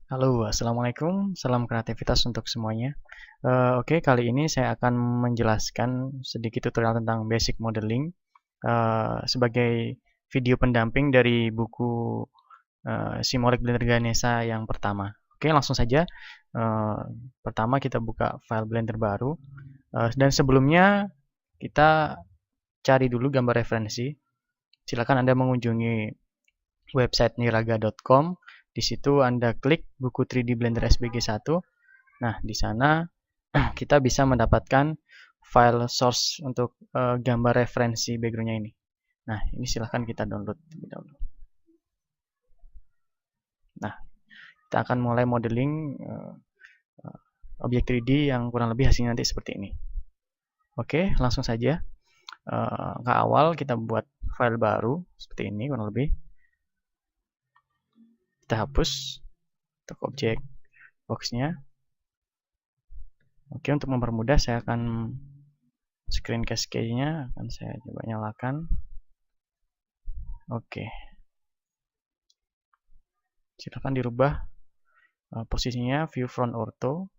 Halo, assalamualaikum. Salam kreativitas untuk semuanya. Oke, kali ini saya akan menjelaskan sedikit tutorial tentang basic modeling sebagai video pendamping dari buku Simoleq Blender Ganesha yang pertama. Oke, langsung saja. Eh, Pertama kita buka file Blender baru. Dan sebelumnya kita cari dulu gambar referensi. Silakan Anda mengunjungi website niraga.com. Di situ Anda klik buku 3D Blender SBG 1. Nah, di sana kita bisa mendapatkan file source untuk gambar referensi backgroundnya ini. Nah, ini silahkan kita download terlebih dahulu. Nah, kita akan mulai modeling objek 3D yang kurang lebih hasilnya nanti seperti ini. Oke, langsung saja. Ke awal kita buat file baru seperti ini kurang lebih. Kita hapus untuk objek box-nya. Oke, untuk mempermudah saya akan screen cascade-nya akan saya coba nyalakan. Oke. Silakan dirubah posisinya view front ortho.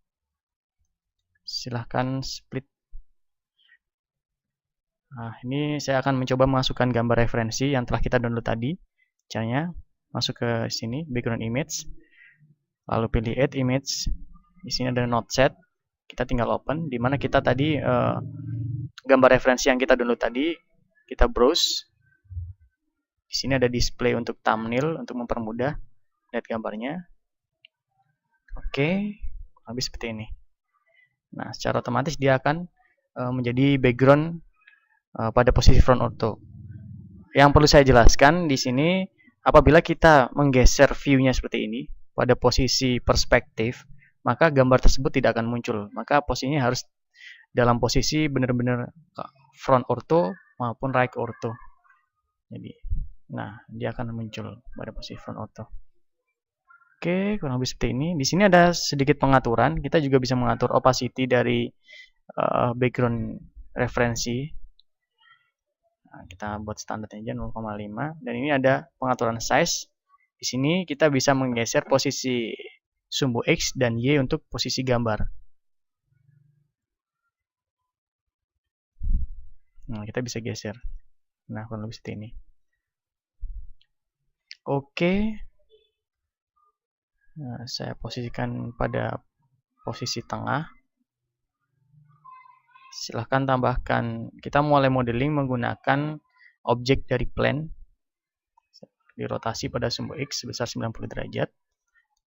Silahkan split. Nah, ini saya akan mencoba memasukkan gambar referensi yang telah kita download tadi. Caranya masuk ke sini background image, lalu pilih add image. Di sini ada node set. Kita tinggal open, di mana kita tadi gambar referensi yang kita download tadi kita browse. Di sini ada display untuk thumbnail untuk mempermudah lihat gambarnya. Oke, habis seperti ini. Nah, secara otomatis dia akan menjadi background pada posisi front ortho. Yang perlu saya jelaskan di sini, apabila kita menggeser view-nya seperti ini pada posisi perspektif, maka gambar tersebut tidak akan muncul. Maka posisinya harus dalam posisi benar-benar front ortho maupun right ortho. Jadi, nah dia akan muncul pada posisi front ortho. Oke, kurang lebih seperti ini. Di sini ada sedikit pengaturan. Kita juga bisa mengatur opacity dari background referensi. Nah, kita buat standar aja 0,5. Dan ini ada pengaturan size. Di sini kita bisa menggeser posisi sumbu X dan Y untuk posisi gambar. Nah, kita bisa geser. Nah, kurang lebih seperti ini. Oke. Nah, saya posisikan pada posisi tengah. Silahkan tambahkan. Kita mulai modeling menggunakan objek dari plane. Dirotasi pada sumbu X sebesar 90 derajat.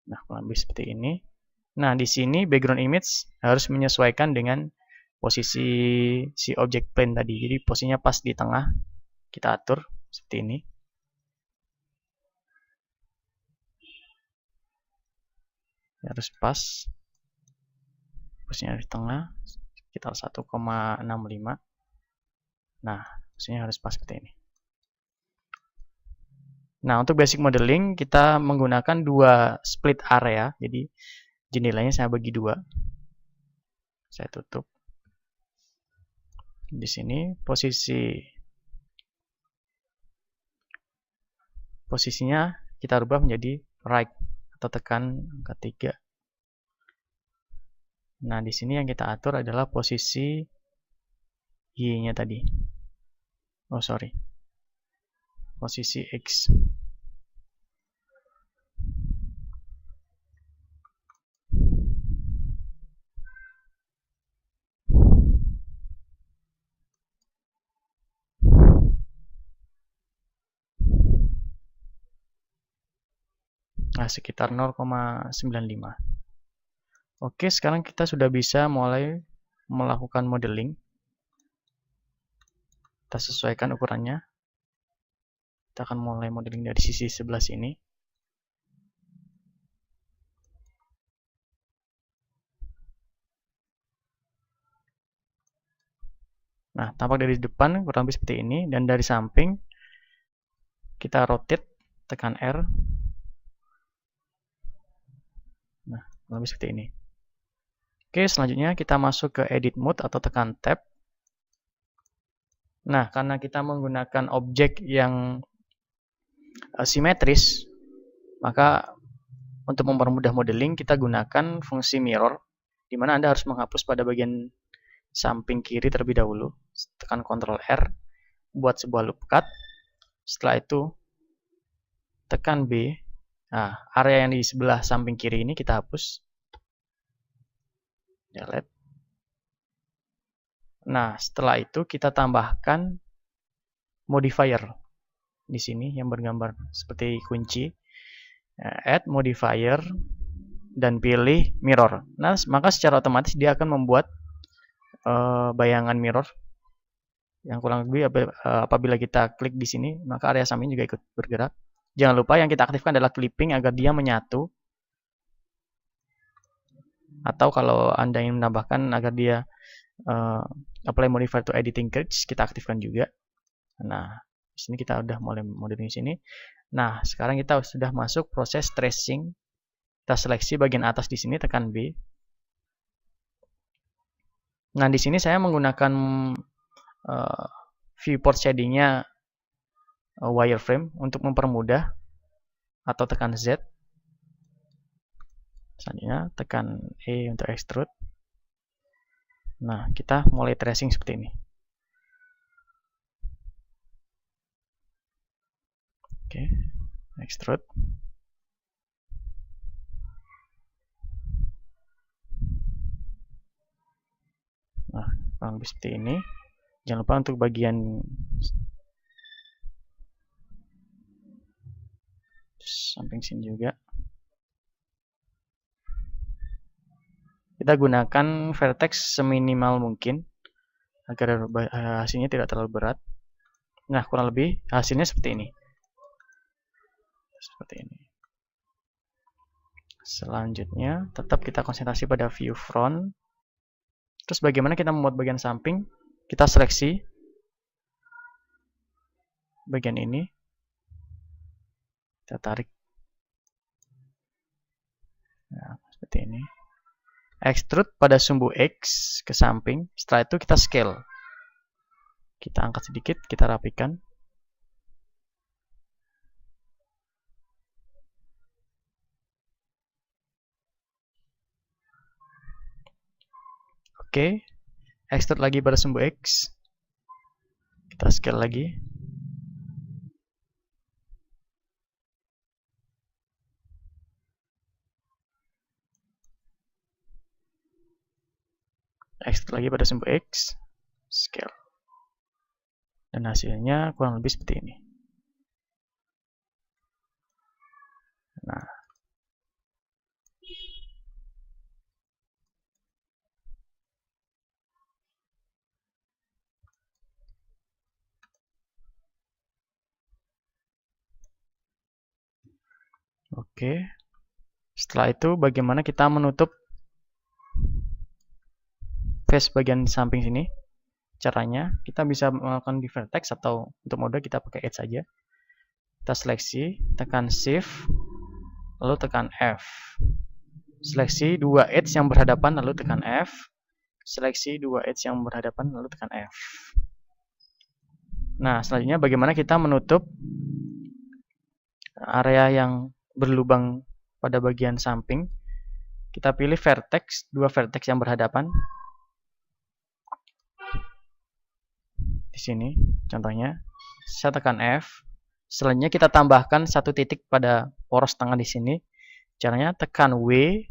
Nah, kurang lebih seperti ini. Nah, di sini background image harus menyesuaikan dengan posisi si objek plane tadi. Jadi posisinya pas di tengah. Kita atur seperti ini. Harus pas. Posisinya di tengah. Sekitar 1,65. Nah, posisinya harus pas seperti ini. Nah, untuk basic modeling kita menggunakan dua split area. Jadi jendelanya saya bagi dua. Saya tutup. Di sini posisinya kita rubah menjadi right atau tekan angka 3. Nah, di sini yang kita atur adalah posisi Y-nya tadi. Oh, sorry. Posisi X. Nah, sekitar 0,95. Oke, sekarang kita sudah bisa mulai melakukan modeling. Kita sesuaikan ukurannya. Kita akan mulai modeling dari sisi sebelah sini. Nah, tampak dari depan kurang lebih seperti ini. Dan dari samping, kita rotate, tekan R. Nah, kurang lebih seperti ini. Oke, selanjutnya kita masuk ke edit mode atau tekan tab. Nah, karena kita menggunakan objek yang simetris, maka untuk mempermudah modeling, kita gunakan fungsi mirror, di mana Anda harus menghapus pada bagian samping kiri terlebih dahulu. Tekan Ctrl R, buat sebuah loop cut. Setelah itu, tekan B. Nah, area yang di sebelah samping kiri ini kita hapus. Delete. Nah, setelah itu kita tambahkan modifier di sini yang bergambar seperti kunci. Add modifier dan pilih mirror. Nah, maka secara otomatis dia akan membuat bayangan mirror yang kurang lebih apabila kita klik di sini, maka area samping juga ikut bergerak. Jangan lupa yang kita aktifkan adalah clipping agar dia menyatu. Atau kalau Anda ingin menambahkan agar dia apply modifier to editing curves, kita aktifkan juga. Nah, di sini kita udah mulai modeling di sini. Nah, sekarang kita sudah masuk proses tracing. Kita seleksi bagian atas di sini, tekan B. Nah, di sini saya menggunakan viewport shading-nya wireframe untuk mempermudah, atau tekan Z. Selanjutnya tekan E untuk extrude. Nah, kita mulai tracing seperti ini. Oke, extrude. Nah, kurang lebih seperti ini. Jangan lupa untuk bagian samping sini juga. Kita gunakan vertex seminimal mungkin agar hasilnya tidak terlalu berat. Nah, kurang lebih hasilnya seperti ini. Seperti ini. Selanjutnya, tetap kita konsentrasi pada view front. Terus bagaimana kita membuat bagian samping? Kita seleksi bagian ini. Kita tarik. Nah, seperti ini. Extrude pada sumbu X ke samping. Setelah itu kita scale. Kita angkat sedikit, kita rapikan. Oke, extrude lagi pada sumbu X. Kita scale lagi. Extrude lagi pada sumbu X. Scale. Dan hasilnya kurang lebih seperti ini. Nah, oke. Setelah itu bagaimana kita menutup face bagian samping sini? Caranya kita bisa melakukan di vertex atau untuk mode kita pakai edge saja. Kita seleksi, tekan shift, lalu tekan F. Seleksi dua edge yang berhadapan lalu tekan F. Seleksi dua edge yang berhadapan lalu tekan F. Nah, selanjutnya bagaimana kita menutup area yang berlubang pada bagian samping. Kita pilih vertex, dua vertex yang berhadapan. Di sini contohnya, saya tekan F. Selanjutnya kita tambahkan satu titik pada poros tengah di sini. Caranya tekan W.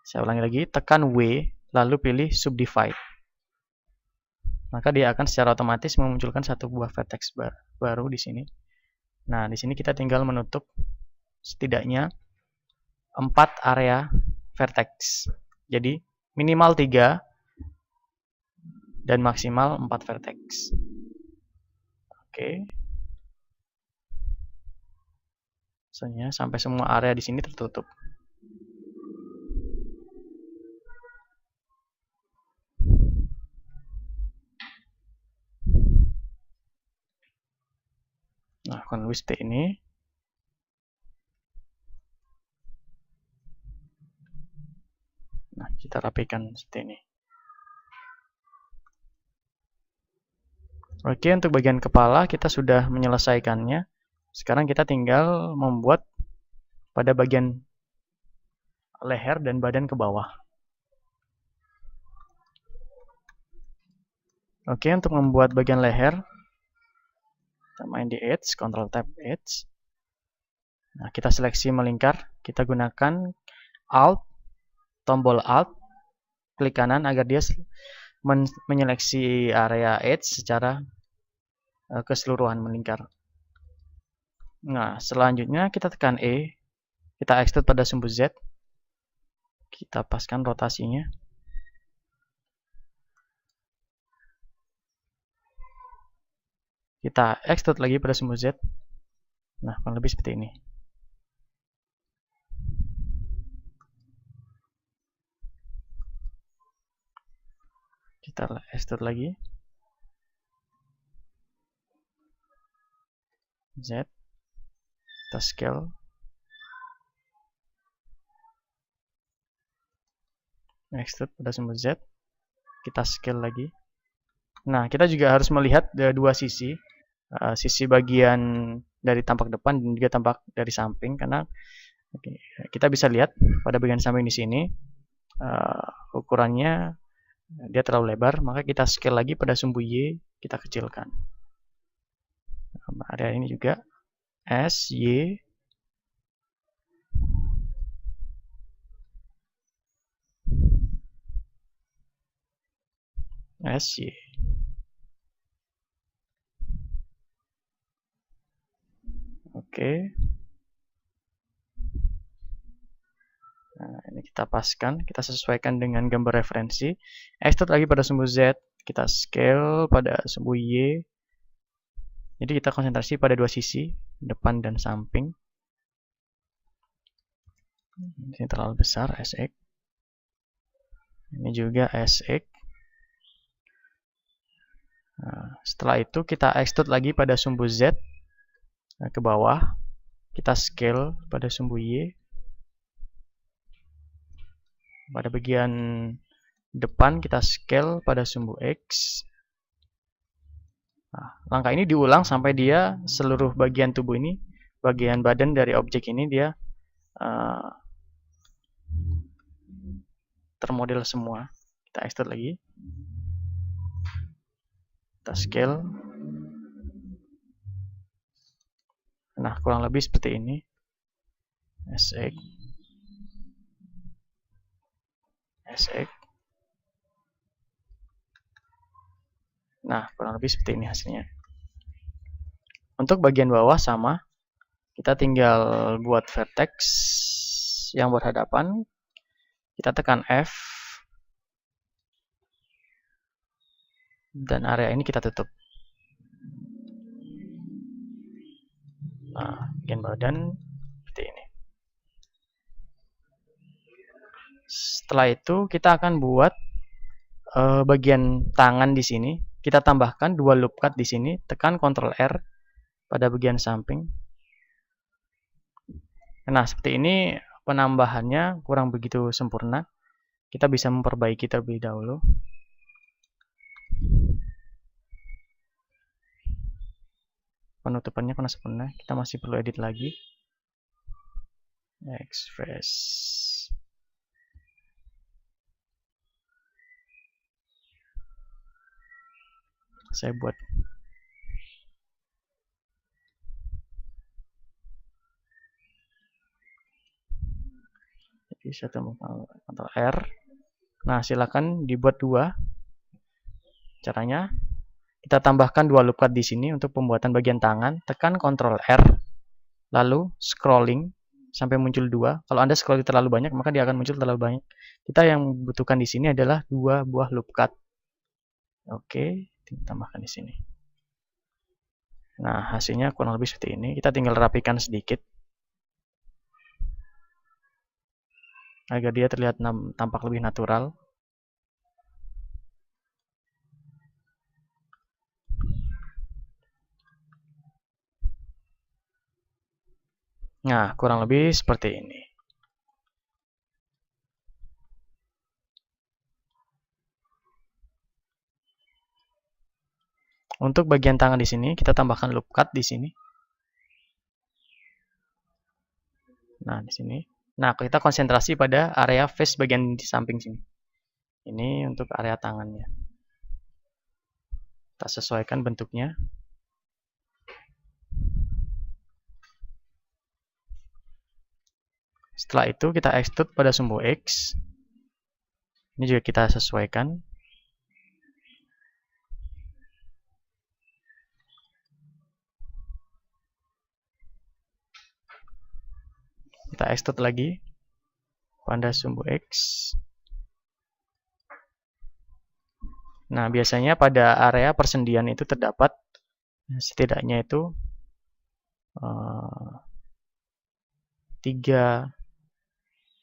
Saya ulangi lagi, tekan W, lalu pilih subdivide. Maka dia akan secara otomatis memunculkan satu buah vertex baru di sini. Nah, di sini kita tinggal menutup setidaknya 4 area vertex. Jadi minimal 3 dan maksimal 4 vertex. Oke. Misalnya sampai semua area di sini tertutup. Nah, kurang lebih seperti ini. Nah, kita rapikan seperti ini. Oke, untuk bagian kepala kita sudah menyelesaikannya. Sekarang kita tinggal membuat pada bagian leher dan badan ke bawah. Oke, untuk membuat bagian leher, kita main di Edge, Ctrl Tab Edge. Nah, kita seleksi melingkar, kita gunakan Alt, tombol Alt, klik kanan agar dia menyeleksi area Edge secara keseluruhan melingkar. Nah, selanjutnya kita tekan E, kita extrude pada sumbu Z, kita paskan rotasinya. Kita extrude lagi pada sumbu Z. Nah, kurang lebih seperti ini. Kita extrude lagi. Z. Kita scale. Extrude pada sumbu Z. Kita scale lagi. Nah, kita juga harus melihat dua sisi. Sisi bagian dari tampak depan dan juga tampak dari samping, karena kita bisa lihat pada bagian samping di sini ukurannya dia terlalu lebar, maka kita scale lagi pada sumbu Y, kita kecilkan. Area ini juga S, Y, S, Y. Oke. Nah, ini kita paskan, kita sesuaikan dengan gambar referensi. Extrude lagi pada sumbu Z, kita scale pada sumbu Y. Jadi kita konsentrasi pada dua sisi, depan dan samping. Ini terlalu besar, SX. Ini juga SX. Nah, setelah itu kita extrude lagi pada sumbu Z ke bawah. Kita scale pada sumbu Y. Pada bagian depan kita scale pada sumbu X. Nah, langkah ini diulang sampai dia seluruh bagian tubuh ini, bagian badan dari objek ini dia termodel semua. Kita extrude lagi. Kita scale. Nah, kurang lebih seperti ini. SX. SX. Nah, kurang lebih seperti ini hasilnya. Untuk bagian bawah sama. Kita tinggal buat vertex yang berhadapan. Kita tekan F. Dan area ini kita tutup. Nah, bagian badan seperti ini. Setelah itu kita akan buat bagian tangan di sini. Kita tambahkan dua loop cut di sini. Tekan Ctrl R pada bagian samping. Nah, seperti ini penambahannya kurang begitu sempurna. Kita bisa memperbaiki terlebih dahulu. Penutupannya kurang sempurna. Kita masih perlu edit lagi. Express. Saya buat jadi saya temukan Ctrl R. Nah, silakan dibuat dua. Caranya kita tambahkan dua loop cut di sini untuk pembuatan bagian tangan. Tekan Ctrl R, lalu scrolling sampai muncul dua. Kalau Anda scrolling terlalu banyak, maka dia akan muncul terlalu banyak. Kita yang butuhkan di sini adalah dua buah loop cut. Oke, tambahkan di sini. Nah, hasilnya kurang lebih seperti ini. Kita tinggal rapikan sedikit agar dia terlihat tampak lebih natural. Nah, kurang lebih seperti ini. Untuk bagian tangan di sini, kita tambahkan loop cut di sini. Nah, di sini. Nah, kita konsentrasi pada area face bagian di samping sini. Ini untuk area tangannya. Kita sesuaikan bentuknya. Setelah itu kita extrude pada sumbu X. Ini juga kita sesuaikan. Kita extrude lagi pada sumbu X. Nah, biasanya pada area persendian itu terdapat setidaknya itu 3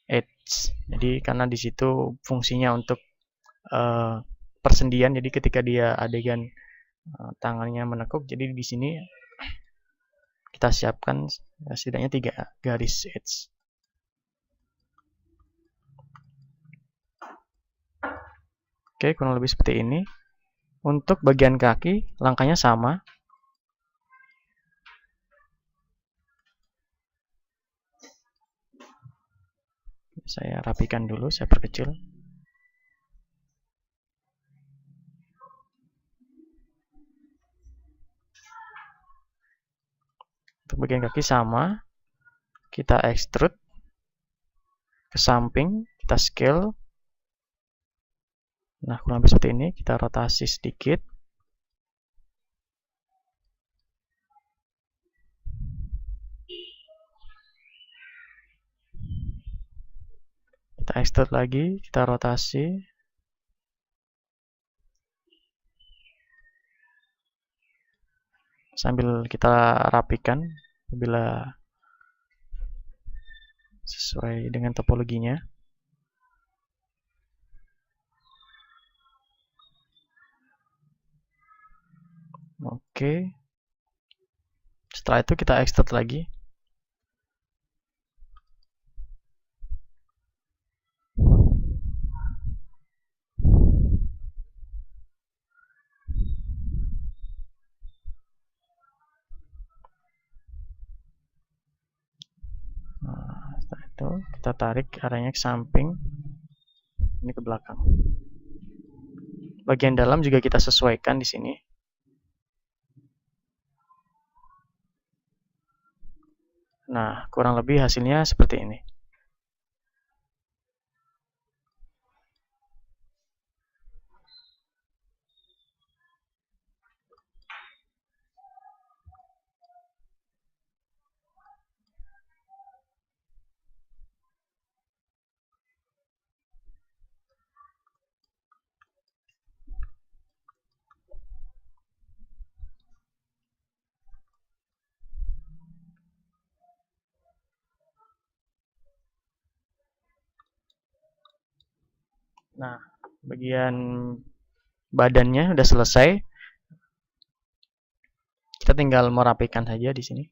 edge. Jadi karena di situ fungsinya untuk persendian, jadi ketika dia adegan tangannya menekuk, jadi di sini kita siapkan setidaknya 3 garis edge. Oke, kurang lebih seperti ini. Untuk bagian kaki, langkahnya sama. Saya rapikan dulu, saya perkecil. Untuk bagian kaki sama. Kita extrude ke samping, kita scale. Nah, kurang lebih seperti ini. Kita rotasi sedikit. Kita extrude lagi, kita rotasi. Sambil kita rapikan bila sesuai dengan topologinya. Oke. Setelah itu kita extrude lagi. Nah, setelah itu kita tarik areanya ke samping, ini ke belakang. Bagian dalam juga kita sesuaikan di sini. Nah, kurang lebih hasilnya seperti ini. Nah, bagian badannya udah selesai. Kita tinggal merapikan saja di sini.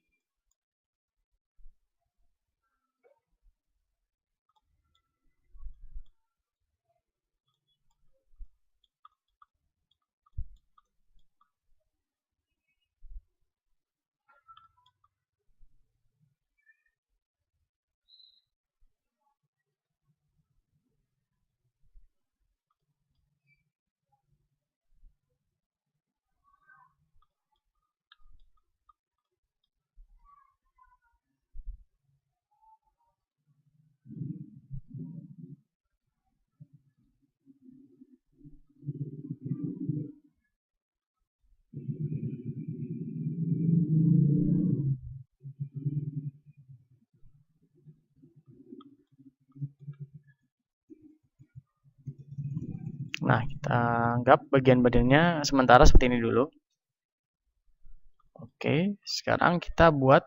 Nah, kita anggap bagian badannya sementara seperti ini dulu. Oke, sekarang kita buat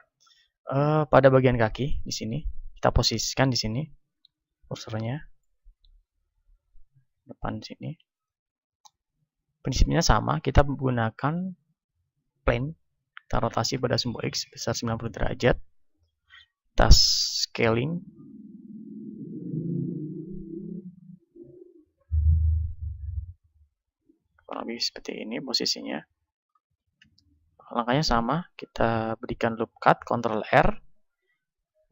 pada bagian kaki di sini. Kita posisikan di sini kursornya. Depan sini. Prinsipnya sama, kita menggunakan plane. Kita rotasi pada sumbu X besar 90 derajat. Kita scaling. Kurang lebih seperti ini posisinya. Langkahnya sama, kita berikan loop cut, Ctrl R.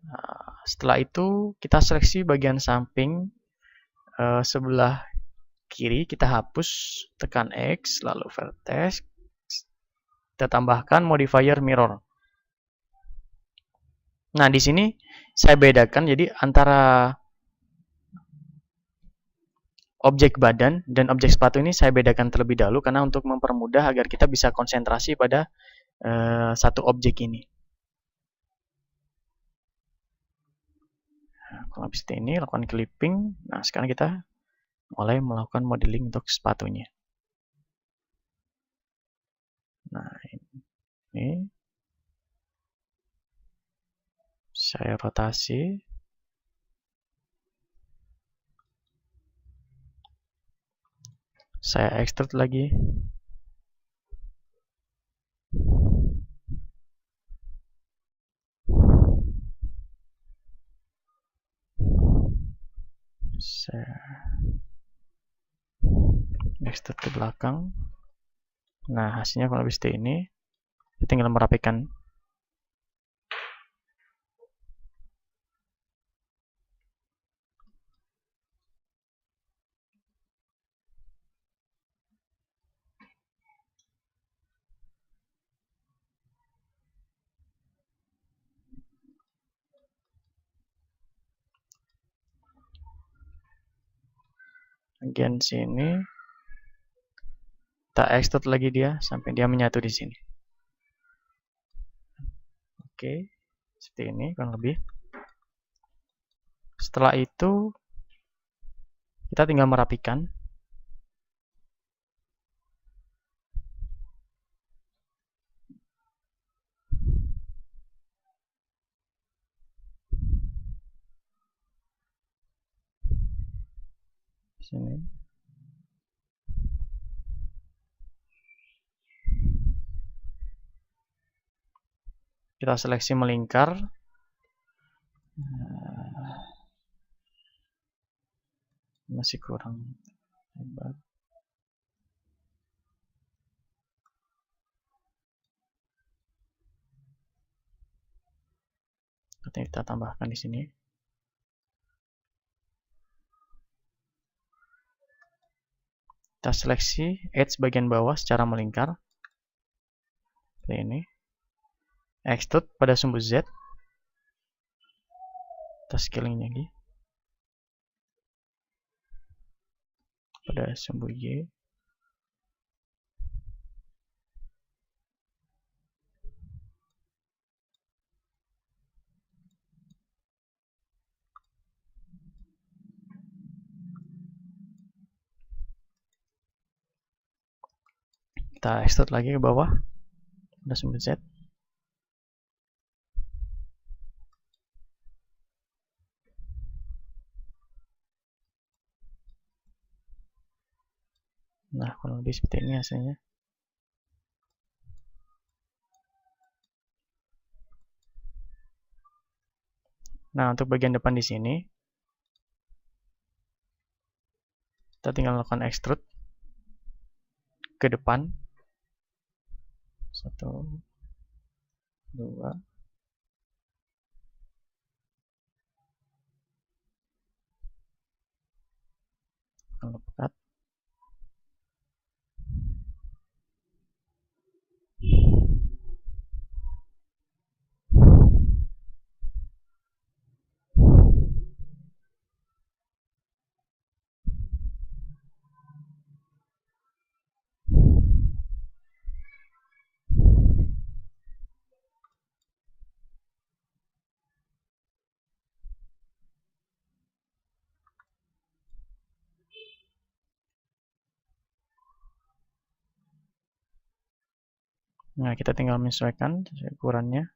Nah, setelah itu kita seleksi bagian samping sebelah kiri, kita hapus, tekan X, lalu vertex, kita tambahkan modifier mirror. Nah, di sini saya bedakan jadi antara objek badan dan objek sepatu ini saya bedakan terlebih dahulu karena untuk mempermudah agar kita bisa konsentrasi pada satu objek ini. Nah, kalau habis ini lakukan clipping. Nah, sekarang kita mulai melakukan modeling untuk sepatunya. Nah, ini saya rotasi. Saya extrude lagi. Saya extrude ke belakang. Nah, hasilnya kalau habis ini, kita tinggal merapikan. Bagian sini kita extrude lagi dia sampai dia menyatu di sini. Oke, seperti ini kurang lebih. Setelah itu kita tinggal merapikan. Sini. Kita seleksi melingkar. Masih kurang lebar. Kita tambahkan di sini. Kita seleksi edge bagian bawah secara melingkar. Seperti ini. Extrude pada sumbu Z. Kita scaling lagi. Pada sumbu Y. Kita extrude lagi ke bawah. Pada sumbu Z. Nah, kurang lebih seperti ini hasilnya. Nah, untuk bagian depan di sini, kita tinggal melakukan extrude ke depan. 1, 2. Pekat. Nah, kita tinggal menyesuaikan ukurannya.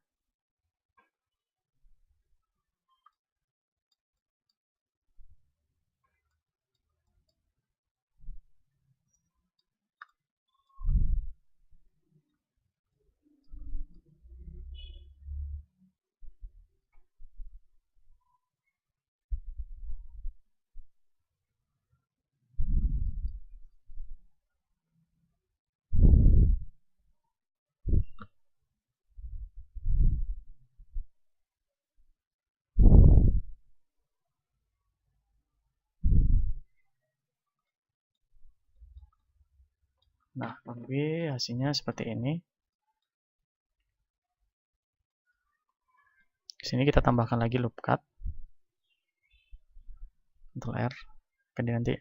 Nah, lebih hasilnya seperti ini. Di sini kita tambahkan lagi loop cut. Ctrl R. Kemudian nanti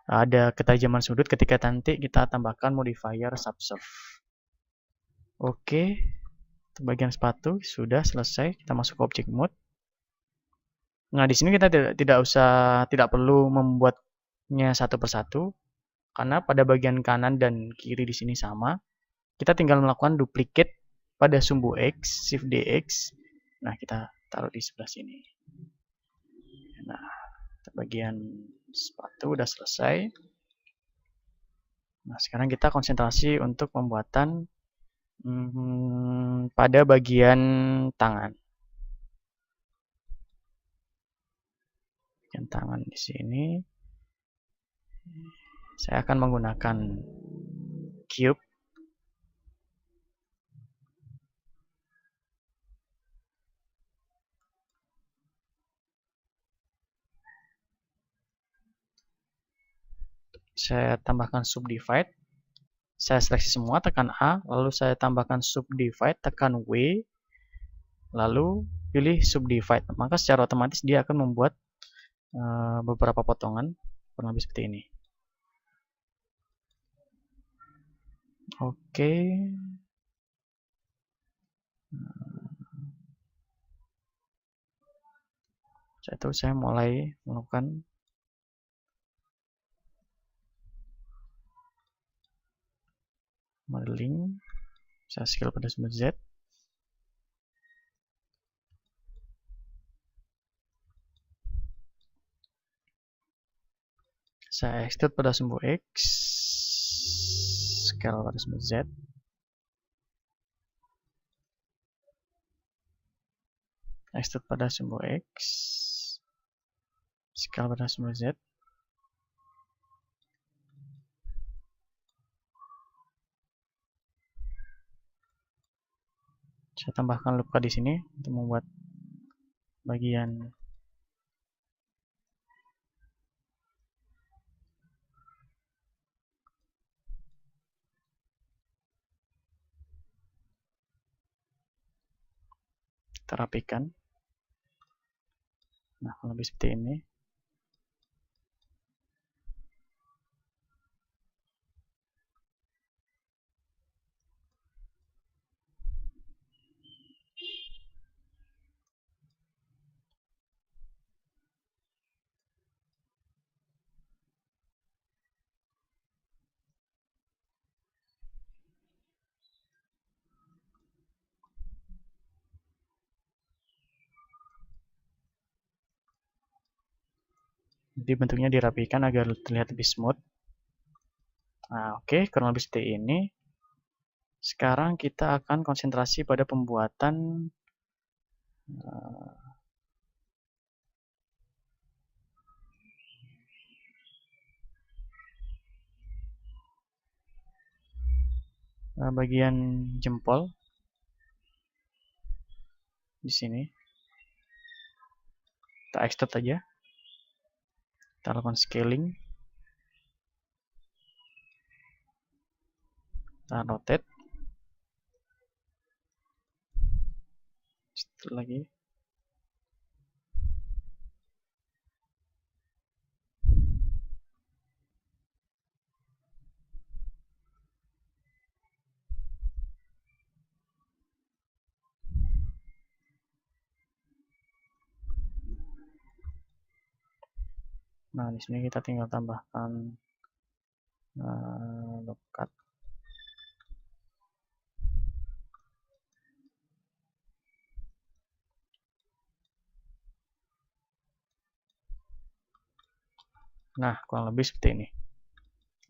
ada ketajaman sudut ketika nanti kita tambahkan modifier subsurf. Oke, untuk bagian sepatu sudah selesai. Kita masuk ke object mode. Nah, di sini kita tidak perlu membuatnya satu persatu karena pada bagian kanan dan kiri di sini sama. Kita tinggal melakukan duplicate pada sumbu X, Shift DX. Nah, kita taruh di sebelah sini. Nah, bagian sepatu udah selesai. Nah, sekarang kita konsentrasi untuk pembuatan pada bagian tangan. Bagian tangan di sini saya akan menggunakan cube. Saya tambahkan subdivide. Saya seleksi semua, tekan A, lalu saya tambahkan subdivide, tekan W, lalu pilih subdivide. Maka secara otomatis dia akan membuat beberapa potongan kurang lebih seperti ini. Oke. Setelah itu saya mulai melakukan modeling. Saya scale pada sumber Z. Saya extrude pada sumbu X. Scale pada sumber Z. Extrude pada sumbu X. Scale pada sumbu Z. Saya tambahkan loop cut di sini untuk membuat bagian terapikan. Nah, lebih seperti ini. Jadi bentuknya dirapikan agar terlihat lebih smooth. Nah, oke, kurang lebih seperti ini. Sekarang kita akan konsentrasi pada pembuatan bagian jempol di sini. Kita extrude aja. Kita lakukan scaling. Kita rotate. Setelah lagi. Nah, di sini kita tinggal tambahkan loop cut. Nah, kurang lebih seperti ini.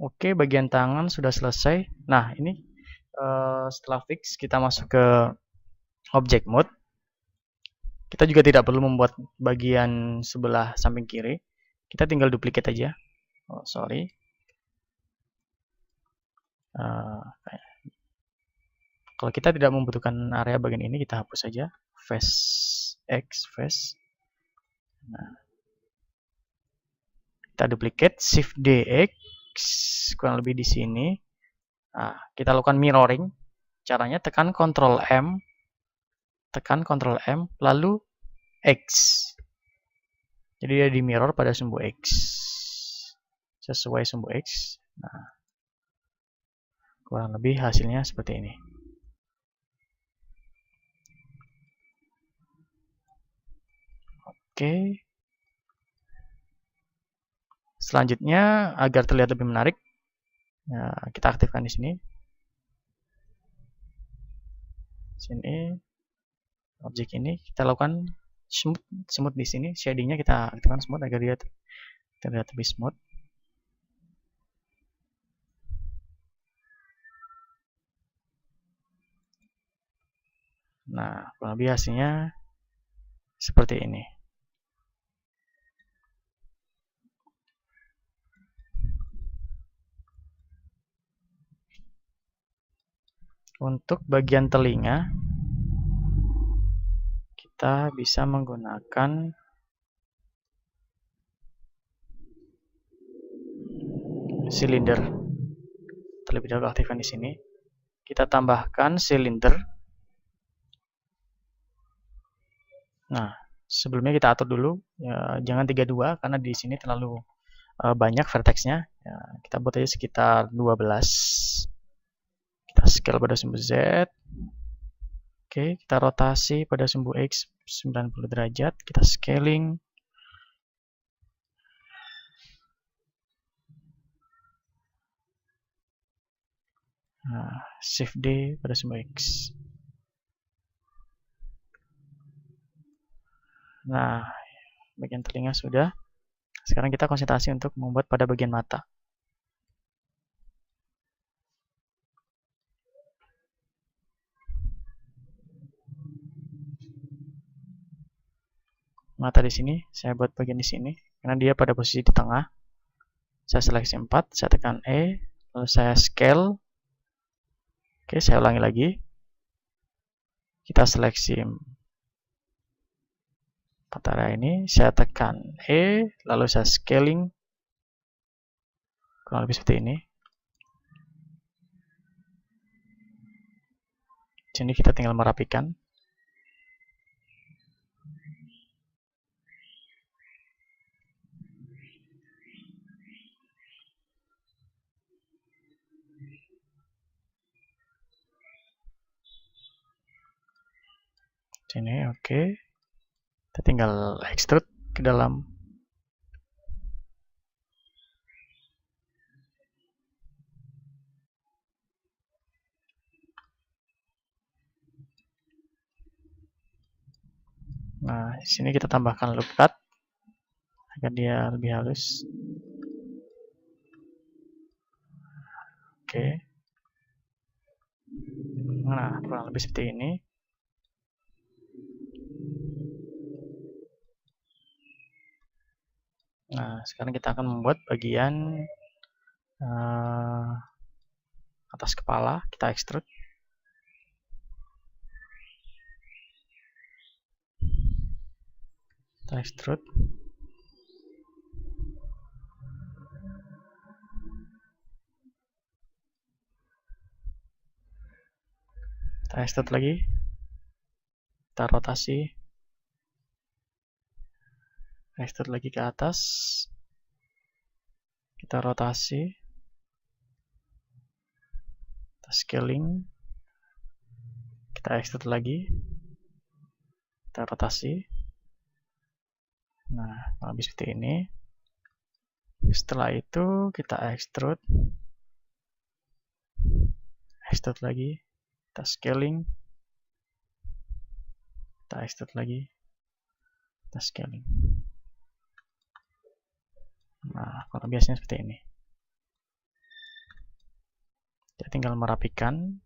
Oke, bagian tangan sudah selesai. Nah, ini setelah fix, kita masuk ke object mode. Kita juga tidak perlu membuat bagian sebelah samping kiri. Kita tinggal duplicate aja. Oh, sorry. Kalau kita tidak membutuhkan area bagian ini, kita hapus saja. Face X, face. Nah, kita duplicate, Shift DX, kurang lebih di sini. Nah, kita lakukan mirroring. Caranya tekan Ctrl M, lalu X. Jadi dia di mirror pada sumbu X. Sesuai sumbu X. Nah, kurang lebih hasilnya seperti ini. Oke. Selanjutnya, agar terlihat lebih menarik, ya, kita aktifkan di sini. Sini, objek ini kita lakukan smooth di sini. Shadingnya kita aktifkan smooth agar dia terlihat lebih smooth. Nah, kurang lebih hasilnya seperti ini. Untuk bagian telinga, kita bisa menggunakan silinder. Terlebih dahulu aktifkan di sini. Kita tambahkan silinder. Nah, sebelumnya kita atur dulu, ya, jangan 32 karena di sini terlalu banyak vertexnya. Ya, kita buat aja sekitar 12. Kita scale pada sumbu Z. Oke, kita rotasi pada sumbu X 90 derajat. Kita scaling. Nah, Shift D pada sumbu X. Nah, bagian telinga sudah. Sekarang kita konsentrasi untuk membuat pada bagian mata. Mata di sini, saya buat bagian di sini, karena dia pada posisi di tengah. Saya seleksi 4, saya tekan E, lalu saya scale. Oke, saya ulangi lagi. Kita seleksi 4 area ini, saya tekan E, lalu saya scaling. Kurang lebih seperti ini. Jadi kita tinggal merapikan. Sini, oke. Kita tinggal extrude ke dalam. Nah, di sini kita tambahkan loop cut agar dia lebih halus. Oke. Nah, kurang lebih seperti ini. Nah, sekarang kita akan membuat bagian atas kepala. Kita extrude. Kita extrude. Kita extrude lagi. Kita rotasi. Extrude lagi ke atas. Kita rotasi. Kita scaling. Kita extrude lagi. Kita rotasi. Nah, lebih seperti ini. Setelah itu kita extrude. Extrude lagi. Kita scaling. Kita extrude lagi. Kita scaling. Nah, kalau biasanya seperti ini. Kita tinggal merapikan.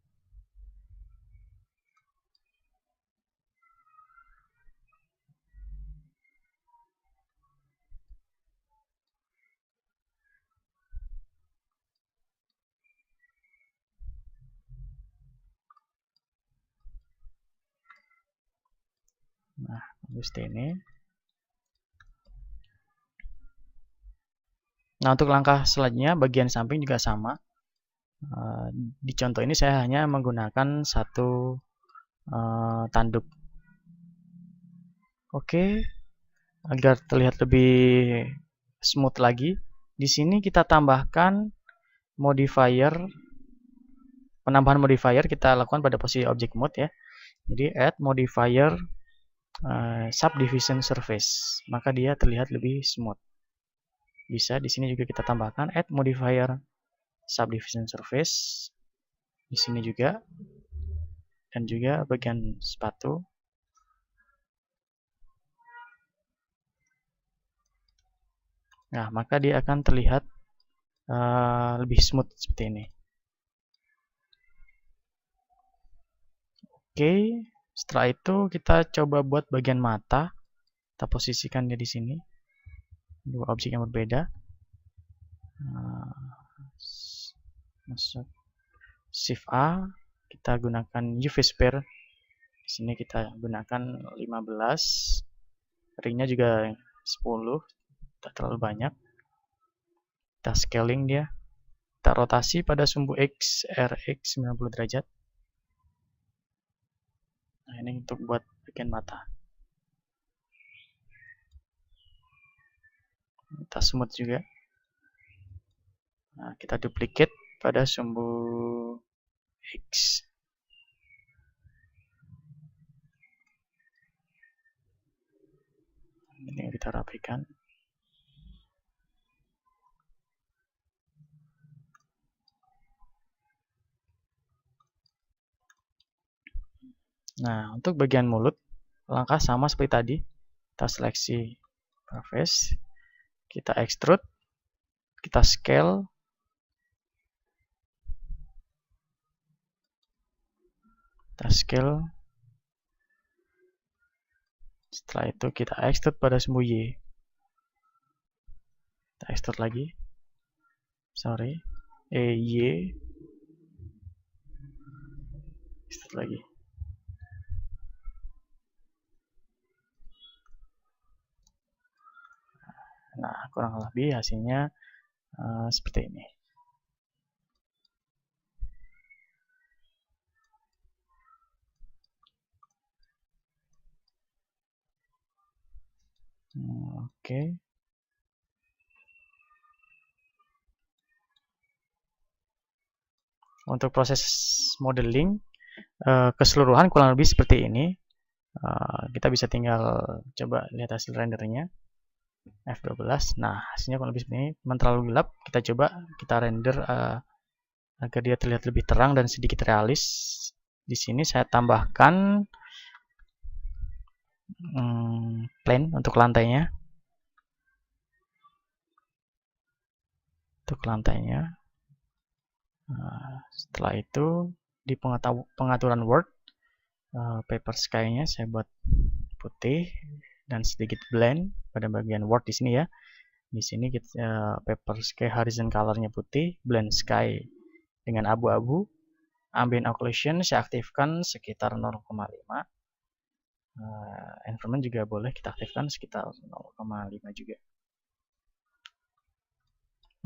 Nah, seperti ini. Nah, untuk langkah selanjutnya, bagian samping juga sama. Di contoh ini saya hanya menggunakan satu tanduk. Oke, agar terlihat lebih smooth lagi, di sini kita tambahkan modifier. Penambahan modifier kita lakukan pada posisi object mode ya. Jadi add modifier subdivision surface, maka dia terlihat lebih smooth. Bisa di sini juga kita tambahkan add modifier subdivision surface di sini juga, dan juga bagian sepatu. Nah, maka dia akan terlihat lebih smooth seperti ini. Oke, setelah itu kita coba buat bagian mata. Kita posisikan dia di sini. Dua objek yang berbeda. Masuk Shift A, kita gunakan UV sphere. Di sini kita gunakan 15. Ringnya juga 10. Tidak terlalu banyak. Kita scaling dia. Kita rotasi pada sumbu X, RX 90 derajat. Nah, ini untuk buat bagian mata. Kita smooth juga. Nah, kita duplicate pada sumbu X. Ini kita rapikan. Nah, untuk bagian mulut, langkah sama seperti tadi. Kita seleksi face, kita extrude, kita scale, setelah itu kita extrude pada sumbu Y. Kita extrude lagi, Y, extrude lagi. Nah, kurang lebih hasilnya seperti ini. Oke. Untuk proses modeling keseluruhan kurang lebih seperti ini. Kita bisa tinggal coba lihat hasil rendernya. F12. Nah, hasilnya kurang lebih seperti ini. Teman terlalu gelap, kita render agar dia terlihat lebih terang dan sedikit realis. Di sini saya tambahkan plane untuk lantainya. Setelah itu di pengaturan Word, paper sky-nya saya buat putih dan sedikit blend pada bagian Word di sini ya. Di sini kita paper sky horizon color-nya putih, blend sky dengan abu-abu. Ambient occlusion saya aktifkan sekitar 0,5. Environment juga boleh kita aktifkan sekitar 0,5 juga.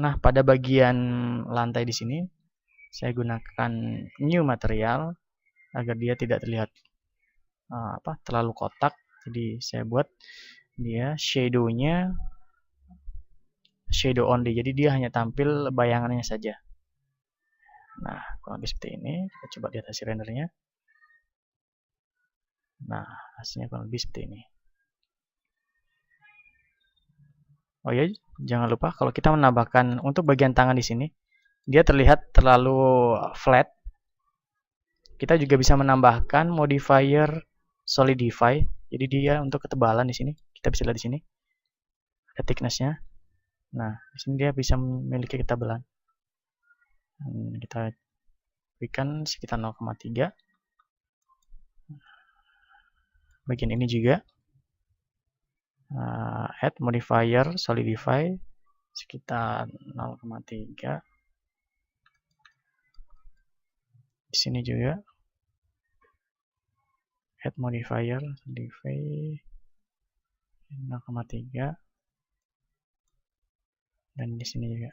Nah, pada bagian lantai di sini saya gunakan new material agar dia tidak terlihat terlalu kotak. Jadi saya buat dia shadow-nya shadow only. Jadi dia hanya tampil bayangannya saja. Nah, kurang lebih seperti ini. Kita coba lihat hasil rendernya. Nah, hasilnya kurang lebih seperti ini. Oh ya, jangan lupa kalau kita menambahkan untuk bagian tangan di sini, dia terlihat terlalu flat. Kita juga bisa menambahkan modifier solidify. Jadi dia untuk ketebalan di sini. Kita bisa lihat di sini. Ada thickness-nya. Nah, di sini dia bisa memiliki ketebalan. Kita berikan sekitar 0,3. Bagian ini juga add modifier solidify sekitar 0,3. Di sini juga add modifier solidify 0,3, dan di sini juga.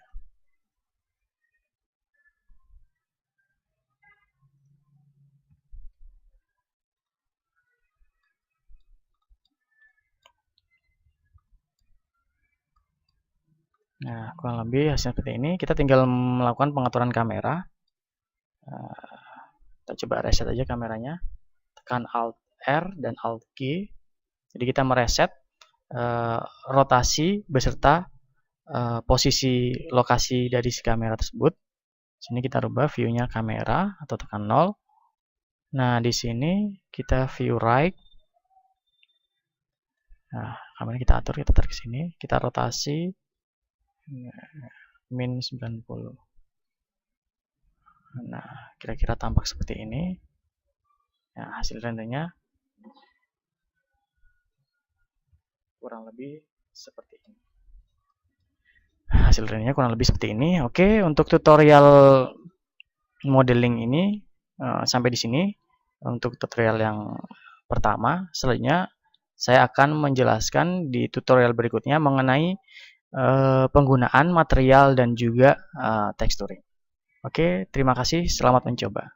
Nah, kurang lebih hasilnya seperti ini. Kita tinggal melakukan pengaturan kamera. Kita coba reset aja kameranya. Tekan Alt R dan Alt G. Jadi kita mereset rotasi beserta posisi lokasi dari si kamera tersebut. Sini kita rubah view-nya kamera atau tekan 0. Nah, di sini kita view right. Nah, kamera kita atur, kita tarik ke sini, kita rotasi min 90. Nah, kira-kira tampak seperti ini. Nah, hasil rendernya kurang lebih seperti ini. Hasil rendernya kurang lebih seperti ini. Oke, untuk tutorial modeling ini sampai di sini untuk tutorial yang pertama. Selanjutnya saya akan menjelaskan di tutorial berikutnya mengenai penggunaan material dan juga texturing. Oke, terima kasih. Selamat mencoba.